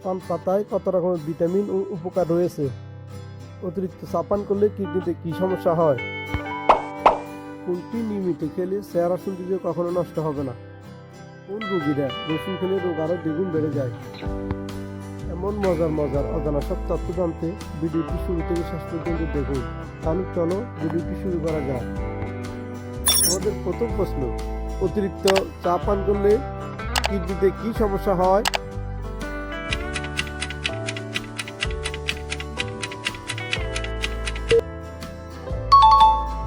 পান পাতায় কত রকমের ভিটামিন ও উপকার রয়েছে। অতিরিক্ত চা পান করলে কিডনিতে কি সমস্যা হয়? কোনটি নিয়মিত খেলে চেহারা সৌন্দর্য কখনো নষ্ট হবে না? কোন রোগীরা রসুন খেলে রোগ আরো দ্বিগুণ বেড়ে যায়? এমন মজার অজানা সব তথ্য জানতে ভিডিওটি শুরু থেকে শেষ পর্যন্ত দেখুন। তাহলে চলো ভিডিওটি শুরু করা যাক। আমাদের প্রথম প্রশ্ন, অতিরিক্ত চা পান করলে কিডনিতে কি সমস্যা হয়?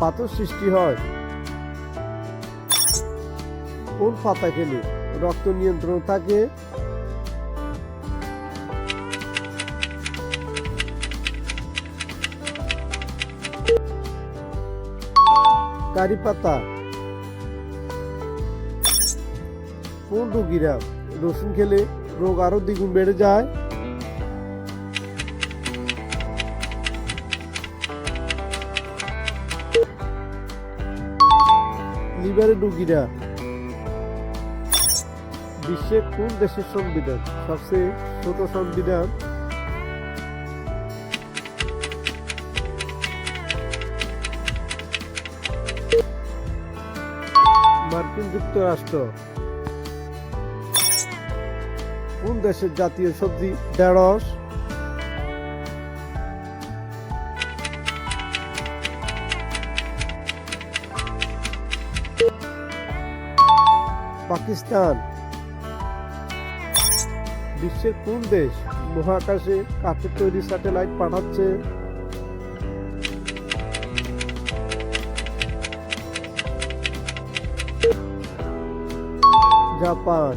পাথর সৃষ্টি হয়। কোন পাতা খেলে রক্ত নিয়ন্ত্রণ থাকে? কারি পাতা। কোন রোগীরা রসুন খেলে রোগ আরো দ্বিগুণ বেড়ে যায়? লিভারের রোগীরা। বিশ্বের কোন দেশের সংবিধান সবচেয়ে ছোট সংবিধান? মার্কিন যুক্তরাষ্ট্র। কোন দেশের জাতীয় সবজি ঢেঁড়স? পাকিস্তান। বিশ্বের কোন দেশ মহাকাশে কাঠের তৈরি স্যাটেলাইট পাঠাচ্ছে? জাপান।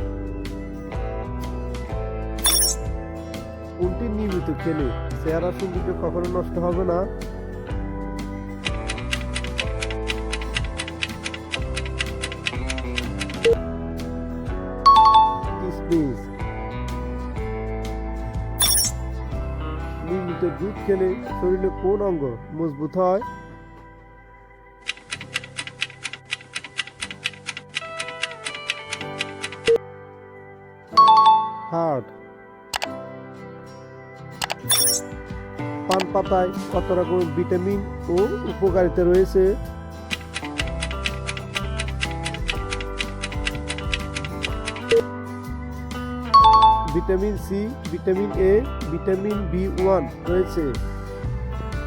কোনটি নিয়মিত খেলে চেহারা সৌন্দর্য কখনো নষ্ট হবে না? কিসমিস। নিয়মিত দুধ খেলে শরীরে কোন অঙ্গ মজবুত হয়? হার্ট। পান পাতায় কত রকমের ভিটামিন ও উপকারিতা রয়েছে? Vitamin C, vitamin A, vitamin B one রয়েছে।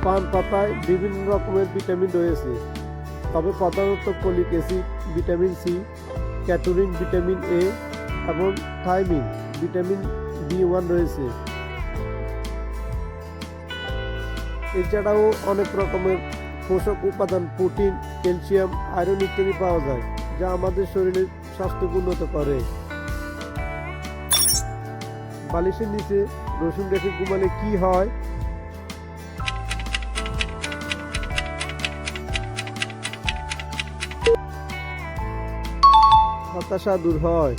পান পাতায় বিভিন্ন রকমের ভিটামিন রয়েছে, তবে প্রধানত folic acid, vitamin C, carotene, vitamin A এবং থাইমিন, ভিটামিন বি1 রয়েছে। এছাড়াও অনেক রকমের পোষক উপাদান, প্রোটিন, ক্যালসিয়াম, আয়রন ইত্যাদি পাওয়া যায়, যা আমাদের শরীরের স্বাস্থ্যকে উন্নত করে। বালিশের নিচে রসুন রেখে ঘুমালে কি হয়? হতাশা দূর হয়।